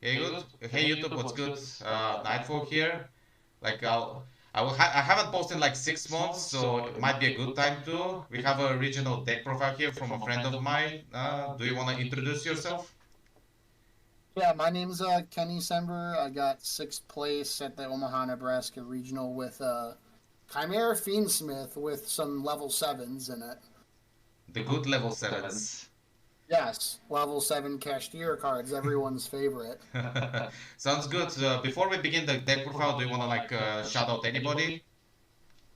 Hey, good. Hey, YouTube, what's good? Nightfall here. Like, I haven't posted in like 6 months, so it might be a good time to. We have a regional deck profile here from a friend of mine. Do you want to introduce yourself? Yeah, my name's Kenny Sember. I got sixth place at the Omaha, Nebraska regional with Chimera Fiendsmith with some level sevens in it. The good level sevens. Yes, level seven Kashtira cards, everyone's favorite. Sounds good. Before we begin the deck profile, do you want to like shout out anybody?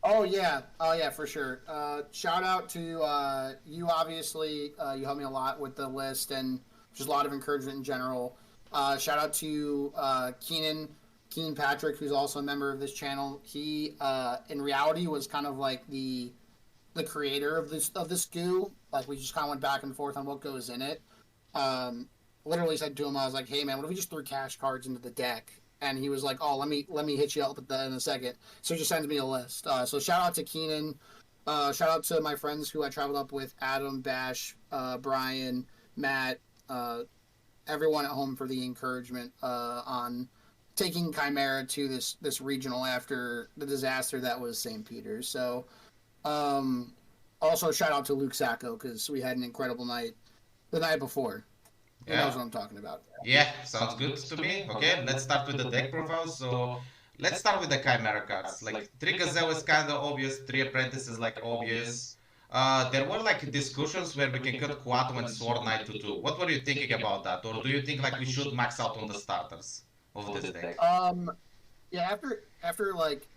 Oh yeah, for sure. Shout out to you. Obviously, you helped me a lot with the list and just a lot of encouragement in general. Shout out to Keenan Patrick, who's also a member of this channel. He, in reality, was kind of like the creator of this goo. Like we just kind of went back and forth on what goes in it. Um, Literally said to him, I was like, "Hey man, what if we just threw cash cards into the deck?" And he was like, "Oh, let me hit you up at that in a second." So he just sends me a list. So shout out to Keenan. Shout out to my friends who I traveled up with: Adam, Bash, Brian, Matt, uh, everyone at home for the encouragement on taking Chimera to this regional after the disaster that was St. Peter's. So um, also shout out to Luke Sacco because we had an incredible night the night before. He knows Yeah. what I'm talking about. Yeah, sounds good to me. Okay, let's start with the deck profile. So let's start with the Chimera cards. Like three Gazelle is kind of obvious, three Apprentices like obvious. There were like discussions where we can cut Kuato and Sword Knight to two. What were you thinking about that? Or do you think like we should max out on the starters of this deck? Yeah, after like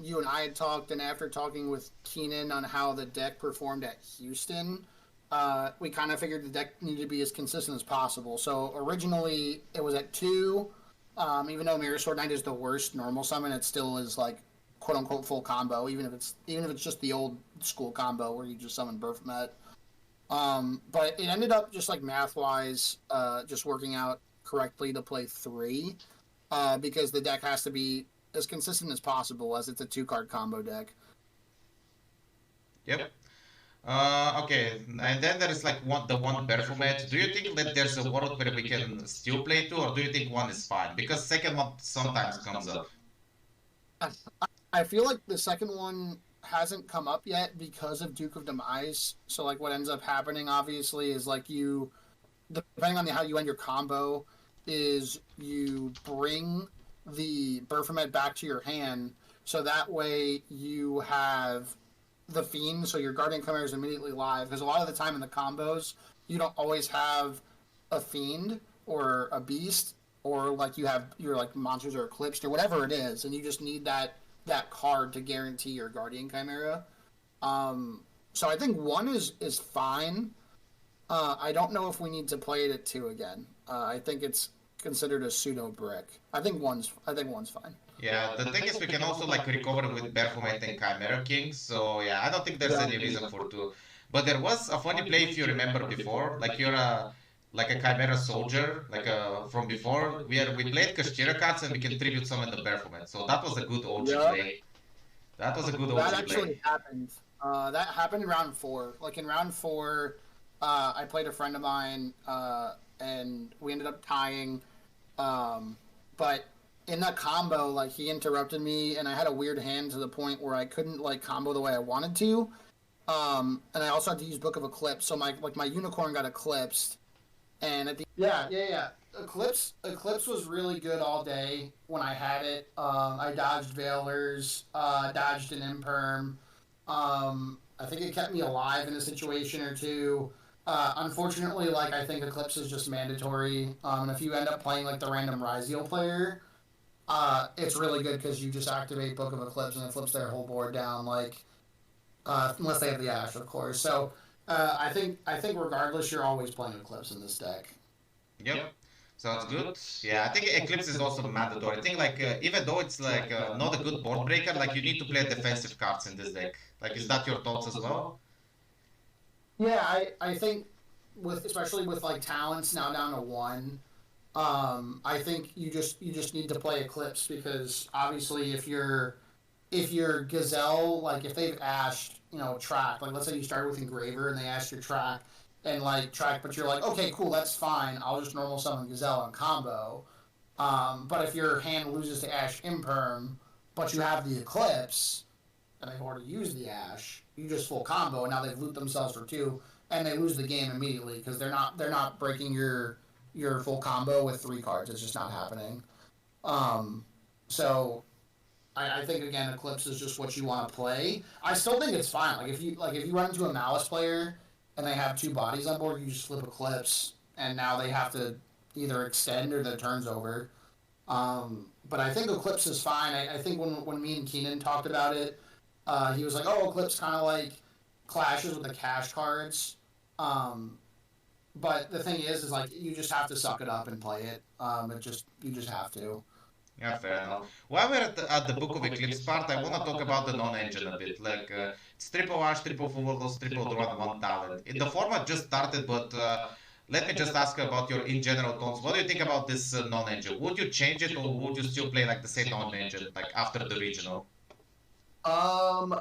you and I had talked, and after talking with Keenan on how the deck performed at Houston, we kind of figured the deck needed to be as consistent as possible. So originally it was at two. Even though Mirror Sword Knight is the worst normal summon, it still is like quote unquote full combo, even if it's just the old school combo where you just summon Baphomet. But it ended up just like math wise, just working out correctly to play three, because the deck has to be as consistent as possible as it's a two card combo deck. Yep. Okay, and then there is like the one Baphomet. Do you think that there's a world where we can still play two, or do you think one is fine? Because second one sometimes comes up. I, I feel like the second one hasn't come up yet because of Duke of Demise. So like what ends up happening obviously is like you, depending on how you end your combo, is you bring the Baphomet back to your hand, so that way you have the Fiend, so your Guardian Chimera is immediately live. Because a lot of the time in the combos, you don't always have a Fiend or a Beast, or like you have your like monsters are eclipsed or whatever it is, and you just need that card to guarantee your Guardian Chimera. So I think one is fine. I don't know if we need to play it at two again. I think it's considered a pseudo brick. I think one's fine. Yeah, the thing is we can also like recover with Baphomet and Chimera King, so yeah, I don't think there's any reason for two. But there was a funny play if you remember before, like you're a like a Chimera soldier, like from before, we played Kashtira cards and we can tribute summon the Baphomet. So that was a good OG Yeah, play. That was a good that OG play. actually happened. That happened in round four. Like in round four, I played a friend of mine, and we ended up tying. But in that combo, like he interrupted me, and I had a weird hand to the point where I couldn't like combo the way I wanted to. And I also had to use Book of Eclipse, so my unicorn got eclipsed, and at the yeah. Eclipse was really good all day when I had it. I dodged Veilers, dodged an Imperm. I think it kept me alive in a situation or two. Unfortunately, like I think Eclipse is just mandatory. And if you end up playing like the random Ryziel player, it's really good because you just activate Book of Eclipse and it flips their whole board down. Like unless they have the Ash, of course. So I think regardless, you're always playing Eclipse in this deck. Yep. Sounds good. Yeah, I think Eclipse is also mandatory. I think like even though it's like not a good board breaker, like you need to play defensive cards in this deck. Like, is that your thoughts as well? Yeah, I think with especially with like talents now down to one, I think you just need to play Eclipse because obviously if you're Gazelle, like if they've ashed, track, like let's say you started with Engraver and they asked your track and like track, but you're like, okay, cool, that's fine. I'll just normal summon Gazelle on combo. But if your hand loses to Ash Imperm, but you have the Eclipse, and they've already used the Ash, you just full combo, and now they've looped themselves for 2, and they lose the game immediately because they're not breaking your full combo with 3 cards. It's just not happening. So I think again, Eclipse is just what you want to play. I still think it's fine. Like if you run into a Malice player and they have 2 bodies on board, you just flip Eclipse, and now they have to either extend or the turn's over. But I think Eclipse is fine. I think when me and Keenan talked about it, he was like, "Oh, Eclipse kind of like clashes with the cash cards." But the thing is like you just have to suck it up and play it. You just have to. Yeah, fair enough. While we're at the Book of Eclipse part, I want to talk about the non-engine a bit. Like, it's triple Ash, triple Full triple Draw, and 1 talent. The format just started, but let me just ask about your in general thoughts. What do you think about this non-engine? Would you change it, or would you still play like the same non-engine, like after the regional? Um,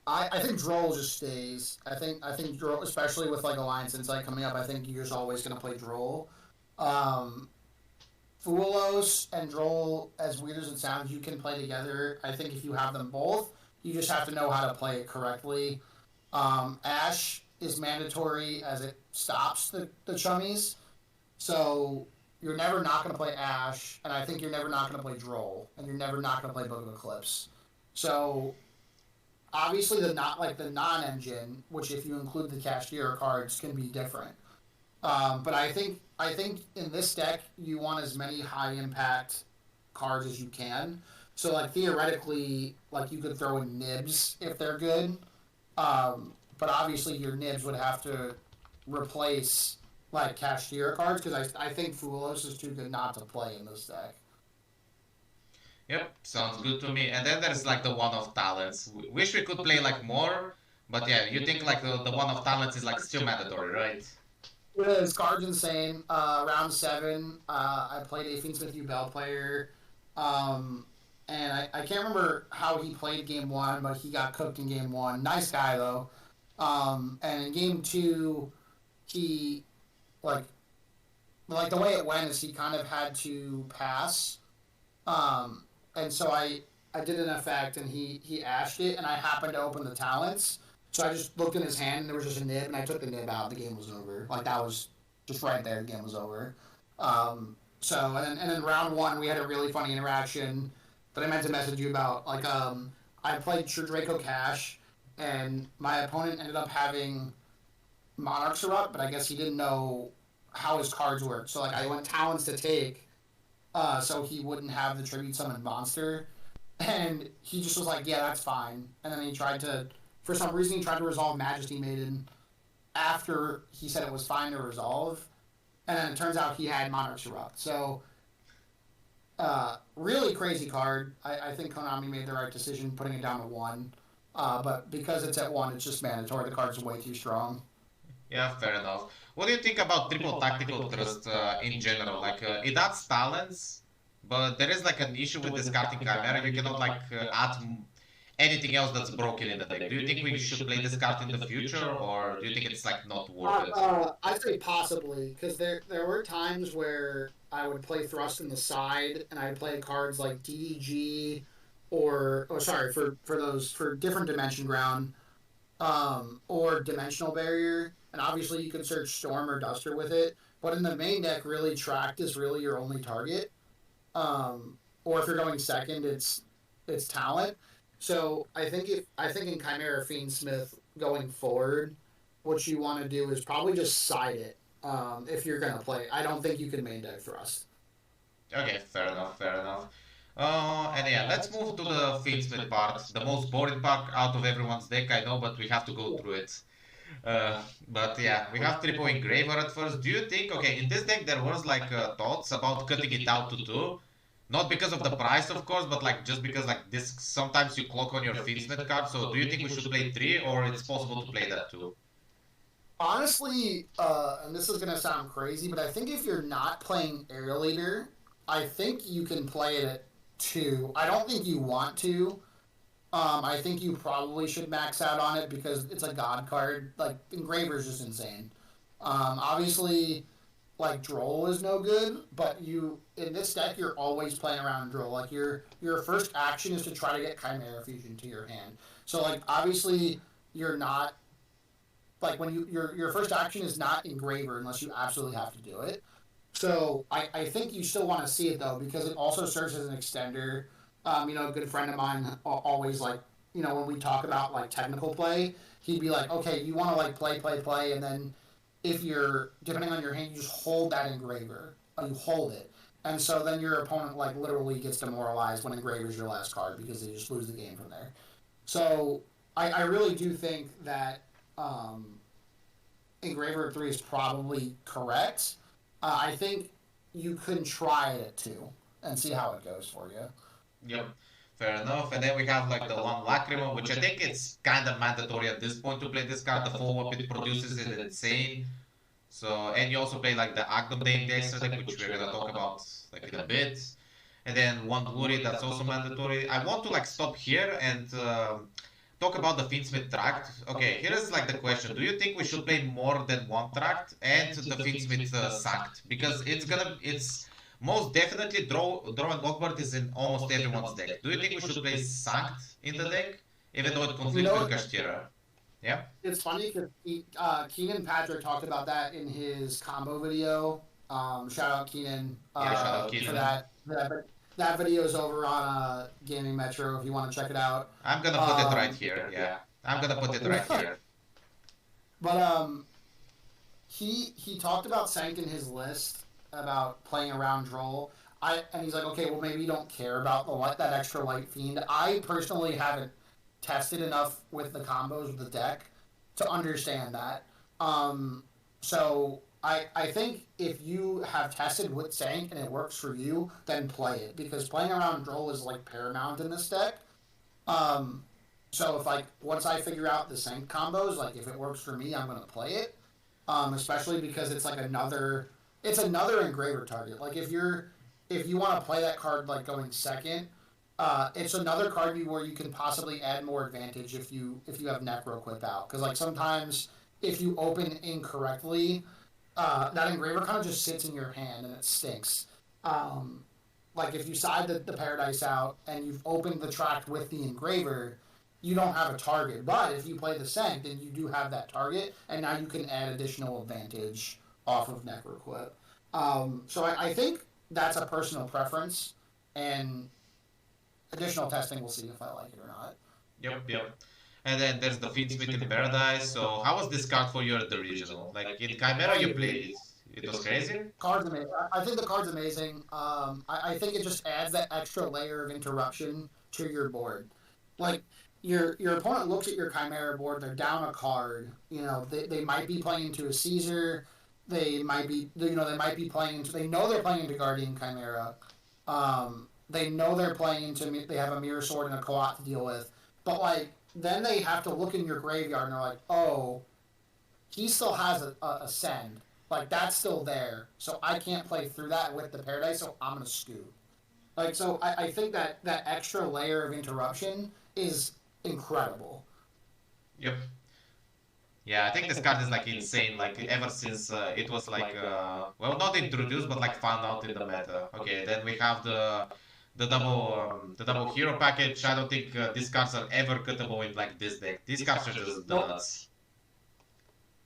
I think Droll just stays. I think Droll, especially with like Alliance Insight coming up, I think you're just always gonna play Droll. Um, Fuelos and Droll, as weird as it sounds, you can play together. I think if you have them both, you just have to know how to play it correctly. Ash is mandatory as it stops the chummies. So you're never not going to play Ash, and I think you're never not going to play Droll, and you're never not going to play Book of Eclipse. So obviously the non-engine, which if you include the Kashtira cards, can be different. But I think in this deck you want as many high impact cards as you can. So like theoretically, like you could throw in Nibs if they're good. But obviously your Nibs would have to replace like Kashtira cards because I think Fulos is too good not to play in this deck. Yep, sounds good to me. And then there's like the one-off talents. Wish we could play like more, but yeah, you think like the one-off talents is like still mandatory, right? His card's insane. Round 7, I played a Fiendsmith Bell player, and I can't remember how he played game 1, but he got cooked in game 1. Nice guy though. And in game 2, he like the way it went is he kind of had to pass, and so I did an effect and he ashed it, and I happened to open the talents. So I just looked in his hand and there was just a nib, and I took the nib out. The game was over. Like that was just right there. The game was over. And then round 1 we had a really funny interaction that I meant to message you about. Like I played Draco Cash, and my opponent ended up having Monarchs Erupt, but I guess he didn't know how his cards worked. So like I went Talons to take, so he wouldn't have the tribute summon monster, and he just was like, yeah, that's fine. And then he tried to, for some reason, he tried to resolve Majesty Maiden after he said it was fine to resolve, and then it turns out he had Monarchs Erupt. So, really crazy card. I think Konami made the right decision putting it down to 1, but because it's at 1, it's just mandatory. The card's way too strong. Yeah, fair enough. What do you think about triple tactical thrust in general? Like, it adds talents, but there is like an issue with discarding Chimera. You cannot like add anything else that's broken in the deck. Do you think we should play this card in the future, or do you think it's like not worth it? I'd say possibly, because there were times where I would play Thrust in the side, and I'd play cards like DDG, for different Dimension Ground, or Dimensional Barrier, and obviously you could search Storm or Duster with it. But in the main deck, really Tract is really your only target. Or if you're going second, it's Talent. So I think in Chimera Fiendsmith going forward, what you want to do is probably just side it. If you're gonna play, I don't think you can main deck Thrust. Okay, fair enough, fair enough. And yeah, let's move to the Fiendsmith part. The most boring part out of everyone's deck, I know, but we have to go through it. But yeah, we have triple engraver at first. Do you think, okay, in this deck there was like thoughts about cutting it out to 2? Not because of the price, of course, but like just because like this sometimes you clock on your Fiendsmith card. So do you think we should play 3, or it's possible to play that too? Honestly, and this is gonna sound crazy, but I think if you're not playing Air Leader, I think you can play it at 2. I don't think you want to. I think you probably should max out on it because it's a god card. Like Engraver's just insane. Obviously, like Droll is no good, but you in this deck you're always playing around Droll. Like your first action is to try to get Chimera Fusion to your hand. So like obviously you're not like when your first action is not Engraver unless you absolutely have to do it. So I think you still want to see it though because it also serves as an extender. A good friend of mine always like when we talk about like technical play, he'd be like, okay, you want to like play, and then if you're depending on your hand, you just hold that Engraver. You hold it, and so then your opponent like literally gets demoralized when Engraver's your last card because they just lose the game from there. So I really do think that Engraver 3 is probably correct. I think you can try it too and see how it goes for you. Yep. Fair enough. And then we have like the one Lacrimal, which I think it's kind of mandatory at this point to play this card. The follow-up it produces is insane. So, and you also play like the Magnum the extra deck, which we're gonna talk about like in a bit. And then one Glory, that's also mandatory. I want to like stop here and talk about the Fiendsmith Tract. Okay, here is like the question: do you think we should play more than one tract and the Fiendsmith Sanct? Because it's most definitely draw and Lockbird is in almost everyone's deck. Do you think we should play Sanct in the deck, even though it conflicts with Kashtira? Yeah. It's funny because Keenan Patrick talked about that in his combo video. Shout out Keenan. Yeah, shout out Keenan. For that video is over on Gaming Metro if you want to check it out. I'm gonna put it right here. Yeah, I'm gonna put it right here. But he talked about Sanct in his list about playing around Droll. And he's like, okay, well maybe you don't care about that extra Light Fiend. I personally haven't tested enough with the combos of the deck to understand that. So I think if you have tested with Sanct and it works for you, then play it because playing around Droll is like paramount in this deck. So if like once I figure out the Sanct combos, like if it works for me, I'm gonna play it. Especially because it's like another Engraver target. Like if you want to play that card like going second. It's another card where you can possibly add more advantage if you have Necro equipped out. Because like sometimes if you open incorrectly, that Engraver kind of just sits in your hand and it stinks. Like if you side the Paradise out and you've opened the tract with the Engraver, you don't have a target. But if you play the Sanct, then you do have that target, and now you can add additional advantage off of Necro equip. So I think that's a personal preference, and additional testing, we'll see if I like it or not. Yep. And then there's the Fiendsmith Paradise. So how was this card for you at the regional? Like in Chimera you played it. It was crazy? Card's amazing. I think the card's amazing. I think it just adds that extra layer of interruption to your board. Like your opponent looks at your Chimera board, they're down a card. They might be playing into a Caesar. They might be playing into. They know they're playing into Guardian Chimera. They know they're playing into. They have a Mirror Sword and a Coat to deal with, but like then they have to look in your graveyard and they're like, oh, he still has a send. Like that's still there, so I can't play through that with the Paradise. So I'm gonna scoop. Like so, I think that extra layer of interruption is incredible. Yep. Yeah, I think this card is like insane. Like ever since it was like well, not introduced, but like found out in the meta. Okay, then we have the double hero package. I don't think these cards are ever cuttable in like this deck. These cards are just nuts.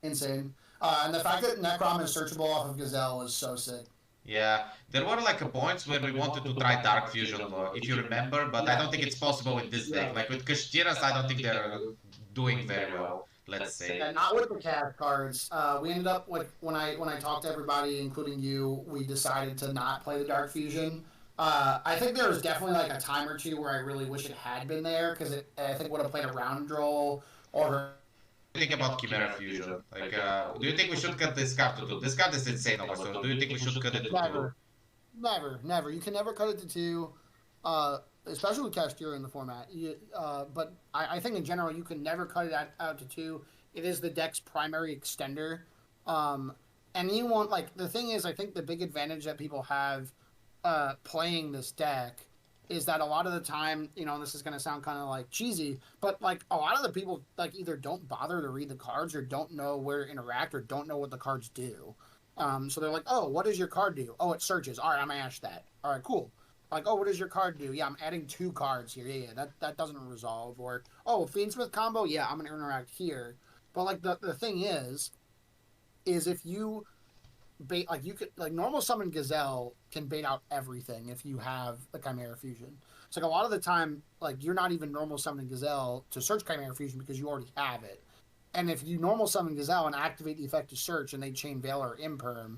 Insane. And the fact that Necrom is searchable off of Gazelle is so sick. Yeah, there were like points where we wanted to try Dark Fusion, if you remember, but I don't think it's possible with this deck. Like with Kashtiras, I don't think they're doing very well. Let's say. Yeah, not with the cast cards. We ended up like when I talked to everybody, including you, we decided to not play the Dark Fusion. I think there was definitely like a time or two where I really wish it had been there because I think would have played a round Droll or. Think about Chimera Fusion. Like, do you think we should cut this card to 2? This card is insane also. Do you think we should cut it to 2? Never. You can never cut it to 2, especially with Kashtira in the format. But I think in general, you can never cut it out to 2. It is the deck's primary extender. And you want, like, the thing is, I think the big advantage that people have playing this deck is that a lot of the time, this is going to sound kind of like cheesy, but like a lot of the people like either don't bother to read the cards or don't know where to interact or don't know what the cards do. So they're like, oh, what does your card do? Oh, it searches. All right, I'm gonna ash that. All right, cool. Like, oh, what does your card do? Yeah, I'm adding 2 cards here. Yeah, that doesn't resolve. Or oh, Fiendsmith combo. Yeah, I'm gonna interact here. But like the thing is if you bait like you could like normal summon Gazelle can bait out everything if you have the Chimera Fusion. It's like a lot of the time, like you're not even normal summoning Gazelle to search Chimera Fusion because you already have it. And if you normal summon Gazelle and activate the effect to search and they chain Veil or Imperm,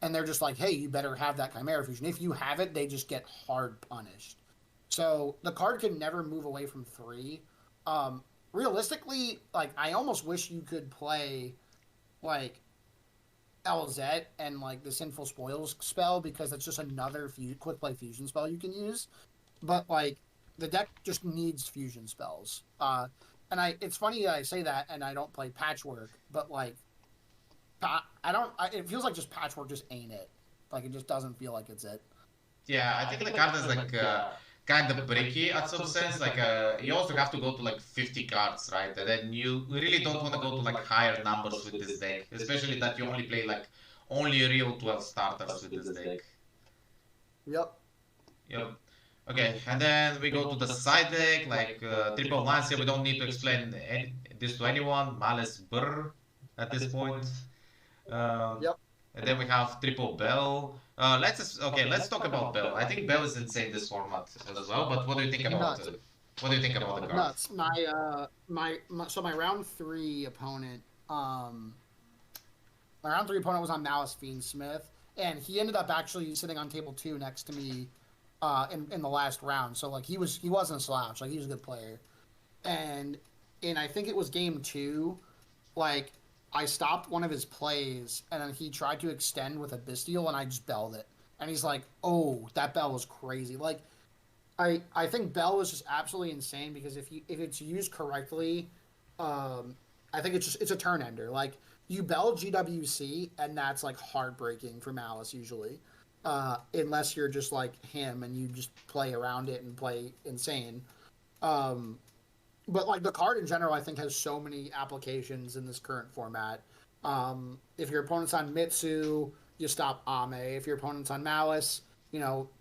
and they're just like, hey, you better have that Chimera Fusion. If you have it, they just get hard punished. So the card can never move away from 3. Realistically, like I almost wish you could play like LZ and like the Sinful Spoils spell because it's just another quick play fusion spell you can use. But like the deck just needs fusion spells. And it's funny that I say that and I don't play Patchwork, but like I don't. It feels like just Patchwork just ain't it. Like it just doesn't feel like it's it. Yeah, I think the card is like kind of bricky at some sense. Like you also have to go to like 50 cards, right? And then you really don't want to go to like higher numbers with this deck, especially that you only play like only real 12 starters with this deck. Yep. Yep. Okay, and then we go to the side deck, like triple Lancia. We don't need to explain this to anyone. Malice Burr at this point. Yep. And then we have triple Bell. Let's talk about Bell. I think Bell is insane this format as well. But what do you think about it? What do you think about the card? Nuts. My round 3 opponent. My round 3 opponent was on Malice Fiendsmith, and he ended up actually sitting on table 2 next to me, in the last round. So like he wasn't a slouch. Like he was a good player, and I think it was game 2, like. I stopped one of his plays, and then he tried to extend with a Bestial, and I just belled it. And he's like, "Oh, that bell was crazy." Like, I think bell is just absolutely insane because if it's used correctly, I think it's a turn ender. Like you bell GWC, and that's like heartbreaking for Malice usually, unless you're just like him and you just play around it and play insane. But like the card in general, I think has so many applications in this current format. If your opponent's on Mitsu, you stop Ame. If your opponent's on Malice,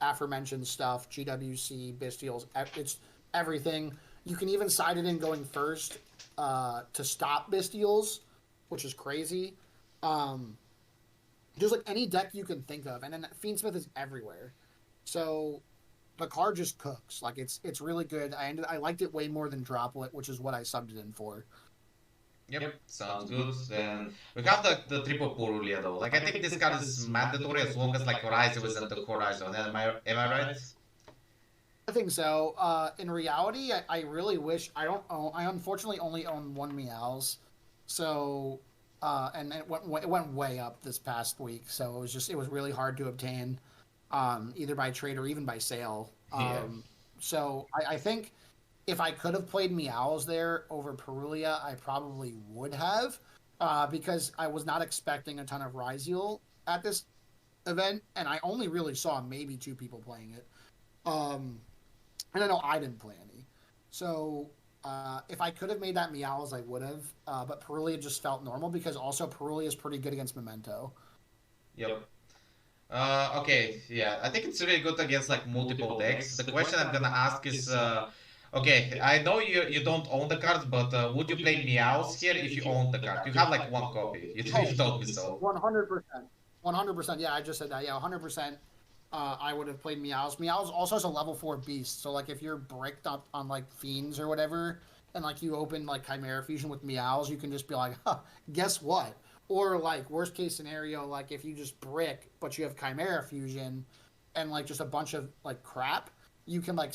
aforementioned stuff, GWC, Bestials, it's everything. You can even side it in going first to stop Bestials, which is crazy. Just like any deck you can think of, and then Fiendsmith is everywhere. So the card just cooks. Like it's really good. I liked it way more than Droplet, which is what I subbed it in for. Yep, sounds good. Then we have the triple Purulia though. Like I think this card is mandatory as long as like Horizon isn't the Horizon. Am I right? I think so. In reality, I really wish I don't own. I unfortunately only own 1 Meows, so and it went way up this past week. So it was really hard to obtain. Either by trade or even by sale. So I think if I could have played Meows there over Purulia, I probably would have, because I was not expecting a ton of Ryzeal at this event, and I only really saw maybe 2 people playing it. And I know I didn't play any. So if I could have made that Meows, I would have. But Purulia just felt normal because also Purulia is pretty good against Memento. Yep. Okay, yeah, I think it's really good against like multiple decks. The question I'm gonna ask is, okay, I know you don't own the cards, but would you play Meows here if you own the card? You have like 1 copy. You told me so. 100%. 100%. Yeah, I just said that. Yeah, 100%. I would have played Meows. Meows also has a level 4 beast, so like if you're bricked up on like Fiends or whatever, and like you open like Chimera Fusion with Meows, you can just be like, huh, guess what? Or like worst case scenario, like if you just brick but you have Chimera Fusion and like just a bunch of like crap, you can like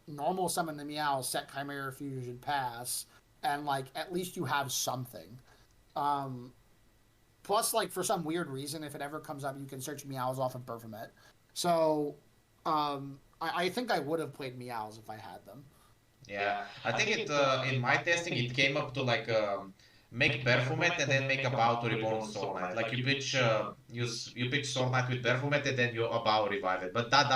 normal summon the Meow, set Chimera Fusion, pass, and like at least you have something. Plus, like for some weird reason, if it ever comes up, you can search Meows off of Baphomet. So I think I would have played Meows if I had them. Yeah, I think it in my testing it came up to like make Baphomet and then make a bow to reborn Soul Knight. Like you pitch Soul Knight with Baphomet and then you a bow revive it. But that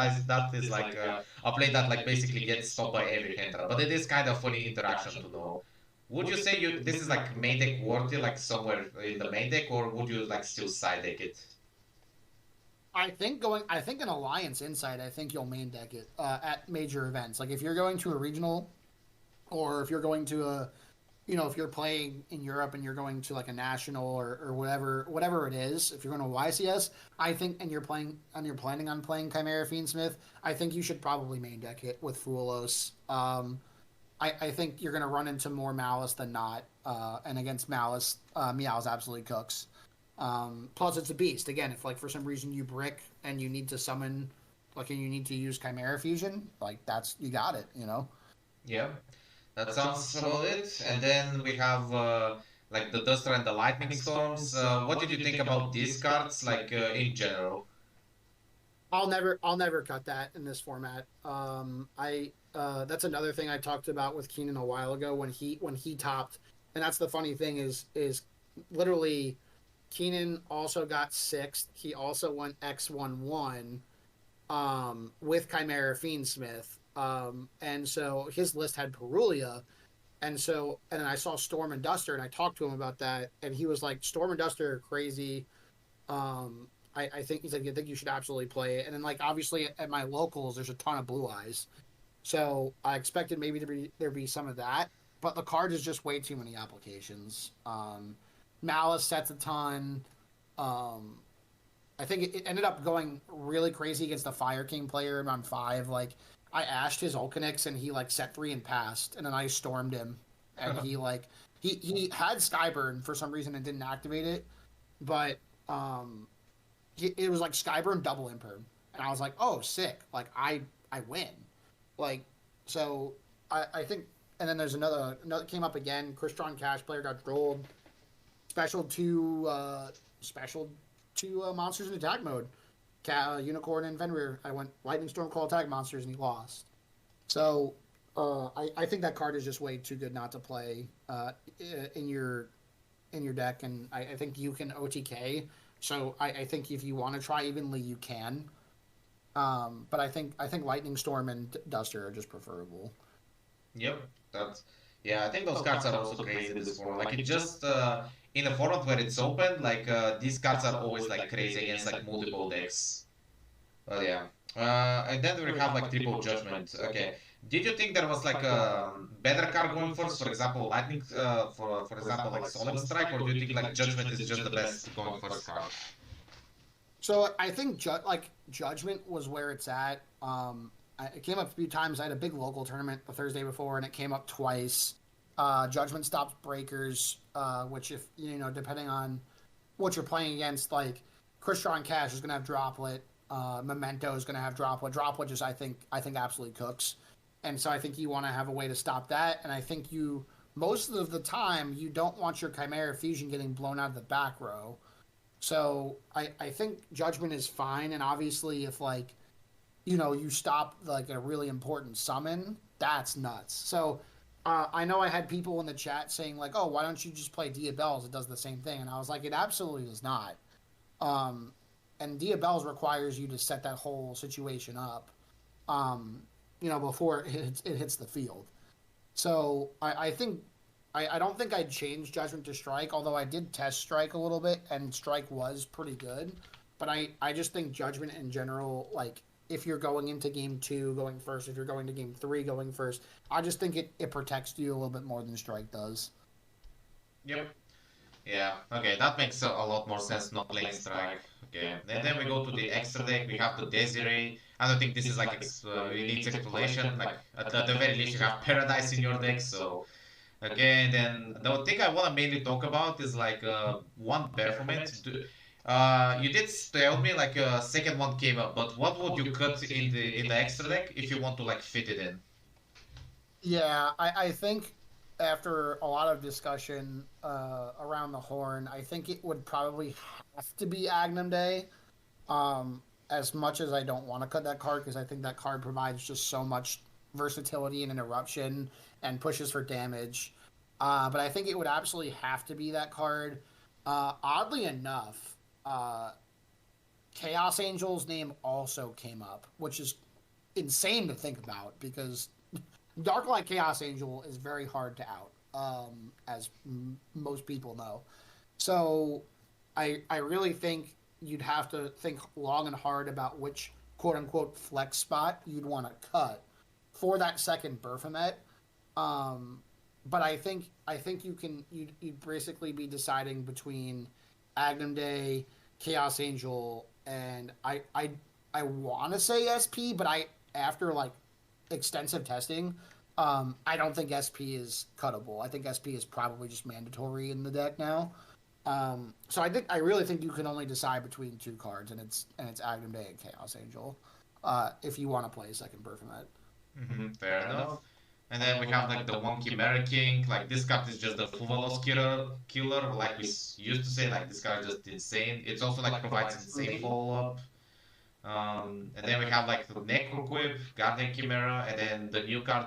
is like a play that like basically gets stopped by every hand trap. But it is kind of funny interaction to know. Would you say you this is like main deck worthy, like somewhere in the main deck, or would you like still side deck it? I think an Alliance Insight, I think you'll main deck it at major events. Like if you're going to a regional, or if you're going to a, if you're playing in Europe and you're going to like a national or whatever it is, if you're going to YCS, I think, and you're planning on playing Chimera Fiendsmith, I think you should probably main deck it with Fuelos. I think you're going to run into more Malice than not, and against Malice, Meows absolutely cooks. Plus, it's a beast. Again, if like for some reason you brick and you need to summon, like, and you need to use Chimera Fusion, like that's you got it. Yeah, that sounds about it. And then we have like the Duster and the Lightning Storms. What did you think about these cards, like in general? I'll never cut that in this format. I That's another thing I talked about with Keenan a while ago when he topped, and that's the funny thing is literally Keenan also got sixth. He also went X11 with Chimera Fiendsmith. And so his list had Perulia. And then I saw Storm and Duster, and I talked to him about that, and he was like, Storm and Duster are crazy. I think he's like, I think you should absolutely play it. And then like obviously at my locals, there's a ton of Blue Eyes, so I expected maybe there be some of that, but the card is just way too many applications. Malice sets a ton. Um, I think it ended up going really crazy against the Fire King player in round 5. Like I ashed his Ulcanix and he like set 3 and passed, and then I stormed him, and he like he had Skyburn for some reason and didn't activate it, but it was like Skyburn double imperm, and I was like, oh sick, like I win, like so I think. And then there's another came up again. Crystron Cash player got trolled. Special to monsters in attack mode. Unicorn and Fenrir. I went Lightning Storm Call attack monsters and he lost. So I think that card is just way too good not to play in your deck, and I think you can OTK. So I think if you want to try evenly, you can. But I think Lightning Storm and Duster are just preferable. Yep, that's yeah. I think those cards are also crazy in this format. Like it just in a format where it's open, like these cards are always like crazy against like multiple decks. But yeah, and then we have like triple judgment. Okay, did you think there was like a better card going first? For example, lightning. For example, like solemn strike, or do you think like judgment is just the best going first card? So I think Judgment was where it's at. It came up a few times. I had a big local tournament the Thursday before, and it came up twice. Judgment stops breakers, which if depending on what you're playing against, like Crystron Cash is going to have Droplet. Memento is going to have Droplet. Droplet just I think absolutely cooks, and so I think you want to have a way to stop that. And I think you most of the time you don't want your Chimera Fusion getting blown out of the back row. So I think Judgment is fine, and obviously if like you stop like a really important summon, that's nuts. So I know I had people in the chat saying like, oh, why don't you just play Diabells? It does the same thing, and I was like, it absolutely does not. And Diabells requires you to set that whole situation up, before it hits the field. So I think I don't think I'd change Judgment to Strike, although I did test Strike a little bit, and Strike was pretty good. But I just think Judgment in general, like, if you're going into game 2 going first, if you're going to game 3 going first, I just think it protects you a little bit more than Strike does. Yep. Yeah. Okay, that makes a lot more sense. Not playing strike. Okay, and then we go to the extra deck. We have the Desiree. I don't think this is like it needs explanation. Like at the very least, you have Paradise in your deck. So okay, then the thing I want to mainly talk about is like one Performant. You did tell me like a second one came up, but what would you cut in the extra deck if you want to like fit it in? Yeah, I think after a lot of discussion around the horn, I think it would probably have to be Agnum Day. As much as I don't want to cut that card, because I think that card provides just so much versatility and interruption and pushes for damage. But I think it would absolutely have to be that card. Oddly enough, Chaos Angel's name also came up, which is insane to think about because Darklight Chaos Angel is very hard to out. as most people know. So I really think you'd have to think long and hard about which quote unquote flex spot you'd want to cut for that second Baphomet. Um, but I think you'd basically be deciding between Agnum Day, Chaos Angel, and I want to say SP, but I after like extensive testing, I don't think SP is cuttable. I think SP is probably just mandatory in the deck now. So I really think you can only decide between two cards, and it's Agnum Day and Chaos Angel, if you want to play a second Baphomet. Fair enough. And then we have like the one Chimera King. Like this card is just the full veloz killer. Like we used to say, like this card is just insane. It's also like provides insane follow up. And then we have like the Necroquip, Guardian Chimera, and then the new card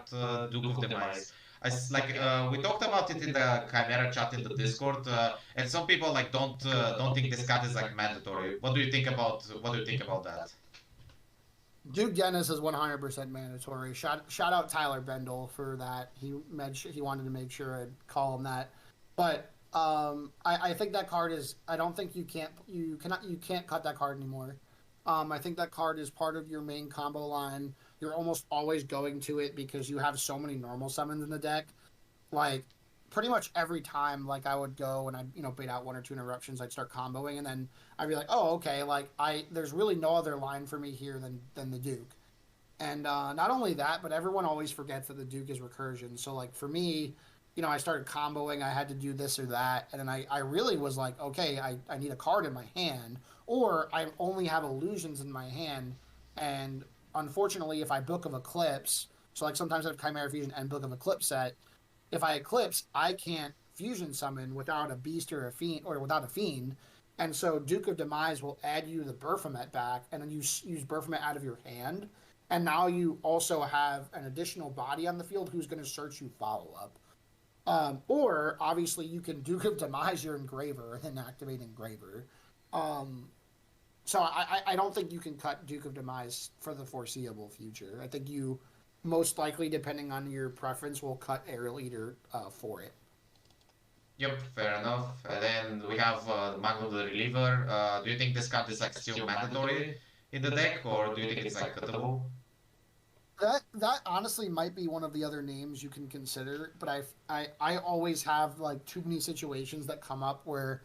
Duke of Demise. We talked about it in the Chimera chat in the Discord, and some people like don't think this card is like mandatory. What do you think about that? Duke Dennis is 100% mandatory. Shout out Tyler Bendel for that. He wanted to make sure I'd call him that. But I think that card is. I don't think you can't cut that card anymore. I think that card is part of your main combo line. You're almost always going to it because you have so many normal summons in the deck. Like pretty much every time, like I would go and I'd bait out one or two interruptions, I'd start comboing, and then I'd be like, oh okay, like there's really no other line for me here than the Duke. And not only that, but everyone always forgets that the Duke is recursion. So like for me, I started comboing. I had to do this or that, and then I really was like, okay, I need a card in my hand, or I only have illusions in my hand, and unfortunately, if I Book of Eclipse, so like sometimes I have Chimera Fusion and Book of Eclipse set. If I Eclipse, I can't Fusion summon without a Beast or a Fiend, or without a Fiend, and so Duke of Demise will add you the Baphomet back, and then you use Baphomet out of your hand, and now you also have an additional body on the field who's going to search you follow up. Or obviously you can Duke of Demise your Engraver and then activate Engraver. So I don't think you can cut Duke of Demise for the foreseeable future. I think you most likely, depending on your preference, will cut Aerial Eater for it. Yep, fair enough. And then we have Magnum the Reliever. Do you think this card is like still mandatory in the deck, or do you think it's like cuttable? That honestly might be one of the other names you can consider, but I always have like too many situations that come up where,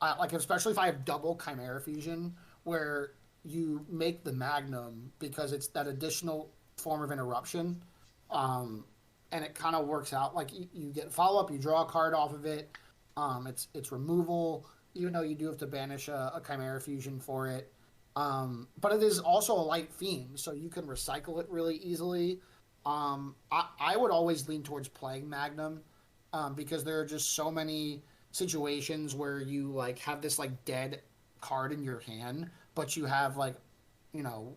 like especially if I have double Chimera Fusion, where you make the Magnum because it's that additional form of interruption, and it kind of works out. Like you get follow up, you draw a card off of it. It's removal. You do have to banish a Chimera Fusion for it. But it is also a light fiend, so you can recycle it really easily. I would always lean towards playing Magnum, because there are just so many situations where you like have this like dead card in your hand, but you have like,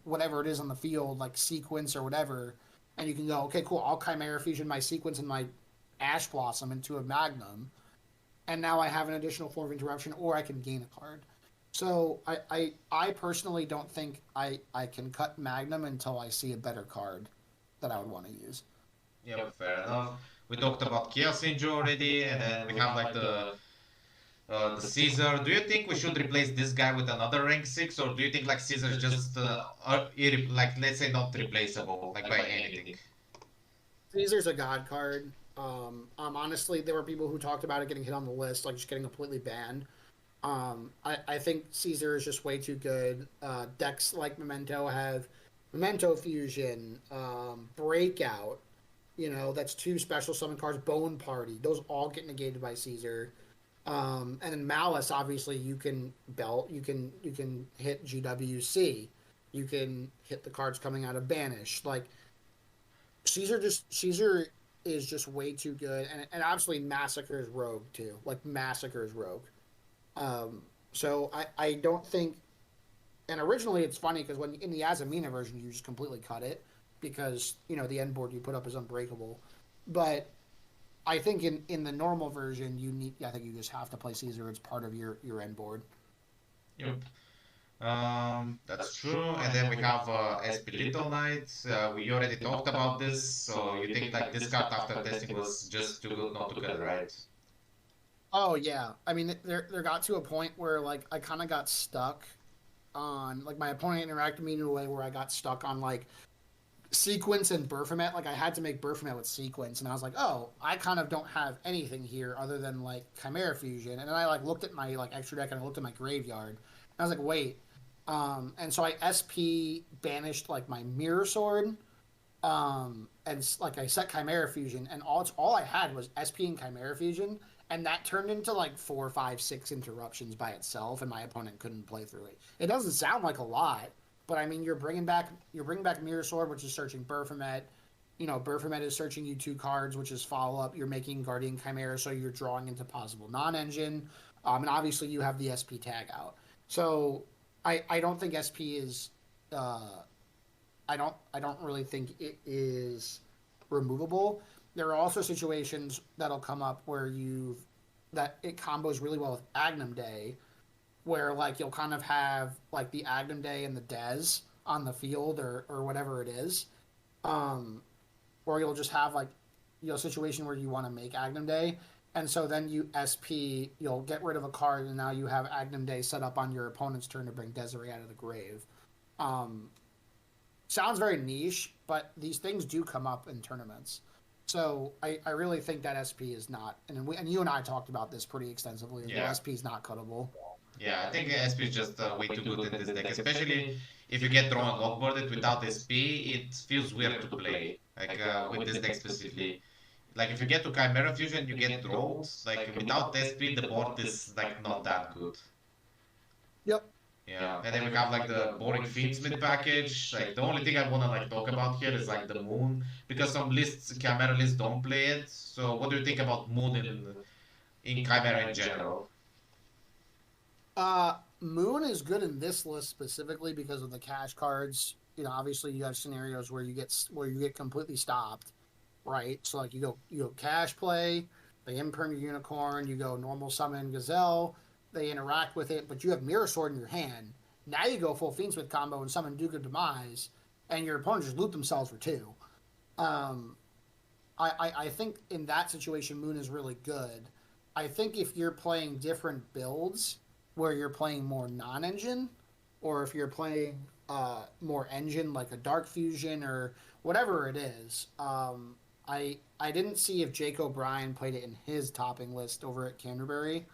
whatever it is on the field, like sequence or whatever, and you can go, okay, cool, I'll Chimera Fusion my sequence and my Ash Blossom into a Magnum, and now I have an additional form of interruption, or I can gain a card. So I personally don't think I can cut Magnum until I see a better card that I would want to use. Yep, fair enough. We talked about Chaos Angel already, and then we have like the Caesar. Do you think we should replace this guy with another rank 6, or do you think like Caesar is just like let's say not replaceable like by anything? Caesar's a god card. Honestly, there were people who talked about it getting hit on the list, like just getting completely banned. I think Caesar is just way too good. Decks like Memento have Memento Fusion, Breakout. That's two special summon cards. Bone Party. Those all get negated by Caesar. And then Malice, obviously, you can belt. You can hit GWC. You can hit the cards coming out of Banish. Like Caesar is just way too good, and absolutely massacres Rogue too. Like massacres Rogue. So I don't think, and originally it's funny because when in the Azamina version you just completely cut it because the end board you put up is unbreakable, but I think in the normal version I think you just have to play Caesar. It's part of your end board. Yep. That's true. And then we have SP Little Knight. We already talked about this. So you think like this card after testing was just too good not to cut, right? Oh yeah, I mean there got to a point where like I kind of got stuck on like my opponent interacted me in a way where I got stuck on like sequence and Berfomet. Like I had to make Berfomet with sequence, and I was like, oh, I kind of don't have anything here other than like Chimera Fusion. And then I like looked at my like extra deck and I looked at my graveyard, and I was like, wait. And so I SP banished like my Mirror Sword, and like I set Chimera Fusion, and all I had was SP and Chimera Fusion, and that turned into like 4, 5, 6 interruptions by itself, and my opponent couldn't play through it. It doesn't sound like a lot, but I mean you're bringing back Mirror Sword, which is searching Berfomet. You know, Berfomet is searching you 2 cards, which is follow up. You're making Guardian Chimera, so you're drawing into possible non-engine, and obviously you have the SP tag out. So I don't think SP is uh, I don't really think it is removable. There are also situations that'll come up where that it combos really well with Agnum Day, where like you'll kind of have like the Agnum Day and the Dez on the field or whatever it is, um, or you'll just have like a situation where you want to make Agnum Day, and so then you SP, you'll get rid of a card, and now you have Agnum Day set up on your opponent's turn to bring Desiree out of the grave. Um, Sounds very niche, but these things do come up in tournaments. So I really think that SP is not, and you and I talked about this pretty extensively as well. Yeah. SP is not cuttable. Yeah, I think SP is just way too good in this deck, especially if you get drawn lockboarded without SP, it feels weird to play. Like with this deck specifically. Like if you get to Chimera Fusion, you get drawed. Like without SP, the board is like not that good. Yep. Yeah, and then we have like the boring Fiendsmith package. Like the only thing I wanna like talk about here is like the Moon, because some lists, Chimera lists don't play it. So what do you think about Moon in Chimera in general? Moon is good in this list specifically because of the cash cards. You know, obviously you have scenarios where you get completely stopped, right? So like you go cash play, they imperm your unicorn, you go normal summon Gazelle, they interact with it, but you have Mirror Sword in your hand. Now you go full Fiendsmith combo and summon Duke of Demise, and your opponent just loot themselves for 2. Um, I think in that situation, Moon is really good. I think if you're playing different builds where you're playing more non engine, or if you're playing more engine like a Dark Fusion or whatever it is, I didn't see if Jake O'Brien played it in his topping list over at Canterbury.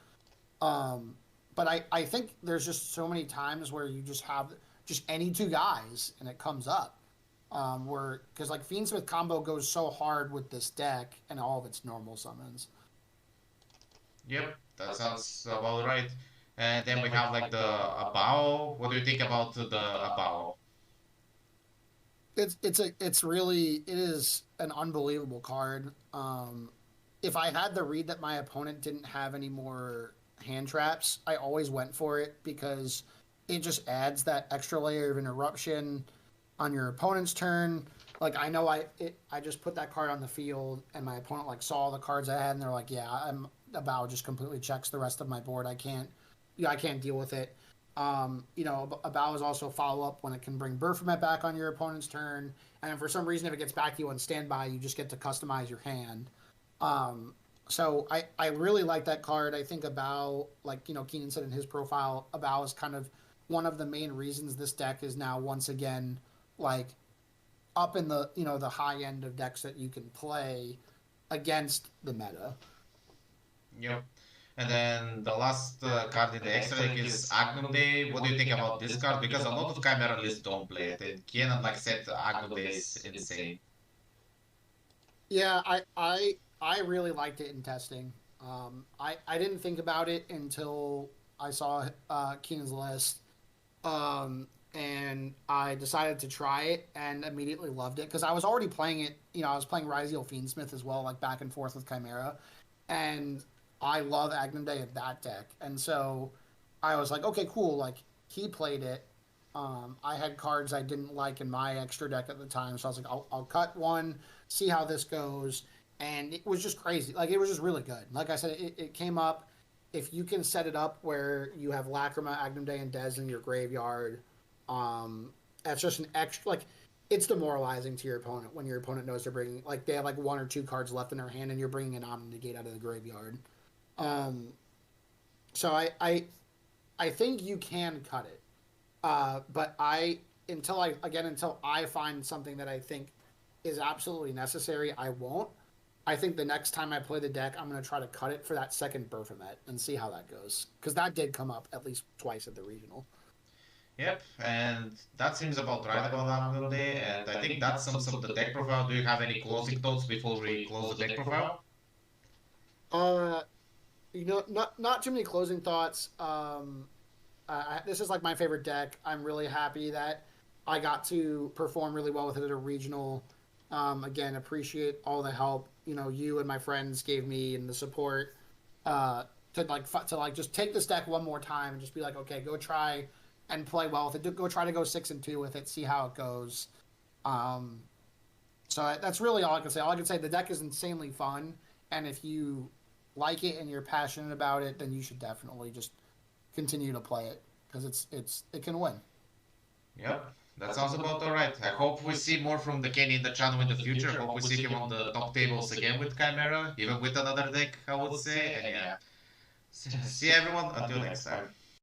Um, but I think there's just so many times where you just have just any 2 guys and it comes up. Where because like Fiendsmith combo goes so hard with this deck and all of its normal summons. Yep, that sounds about right. And then we have like the Abao. What do you think about the Abao? It is an unbelievable card. If I had the read that my opponent didn't have any more hand traps, I always went for it because it just adds that extra layer of interruption on your opponent's turn. Like I know I just put that card on the field and my opponent like saw the cards I had and they're like, yeah, I'm about just completely checks the rest of my board. I can't deal with it. A bow is also follow up when it can bring Berfomet back on your opponent's turn, and then for some reason, if it gets back to you on standby, you just get to customize your hand. So I really like that card. I think a bow, like Keenan said in his profile, a bow is kind of one of the main reasons this deck is now once again like up in the high end of decks that you can play against the meta. Yep. And then the last card in the extra deck is Agnum Day. What do you think about this card? Because a lot of Chimera lists don't play it, and Kenan like said Agnum Day is insane. Yeah, I really liked it in testing. I didn't think about it until I saw Keenan's list, and I decided to try it and immediately loved it because I was already playing it. I was playing Ryziel Fiendsmith as well, like back and forth with Chimera, and I love Agnum Day of that deck, and so I was like, okay, cool. Like he played it. I had cards I didn't like in my extra deck at the time, so I was like, I'll cut one, see how this goes, and it was just crazy. Like it was just really good. Like I said, it came up. if you can set it up where you have Lacrima, Agnum Day, and Dez in your graveyard, that's just an extra like it's demoralizing to your opponent when your opponent knows they're bringing like they have like one or two cards left in their hand and you're bringing an Omnigate out of the graveyard. So I think you can cut it, but until I find something that I think is absolutely necessary, I won't. I think the next time I play the deck, I'm going to try to cut it for that second Baphomet and see how that goes. Because that did come up at least twice at the regional. Yep, and that seems about right about Magnum Day, and I think that sums up the deck profile. Do you have any closing thoughts before we close the deck profile? Not too many closing thoughts. This is like my favorite deck. I'm really happy that I got to perform really well with it at a regional. Again, appreciate all the help you and my friends gave me and the support to just take this deck one more time and just be like, okay, go try and play well with it. Go try to go 6-2 with it, see how it goes. So that's really all I can say. All I can say, the deck is insanely fun, and if you like it and you're passionate about it, then you should definitely just continue to play it because it can win. Yep. That sounds about alright. I hope we see more from the Kenny in the channel in the future. I hope we see him on the top tables again with Chimera, even with another deck, I would say. And yeah, see everyone until next time.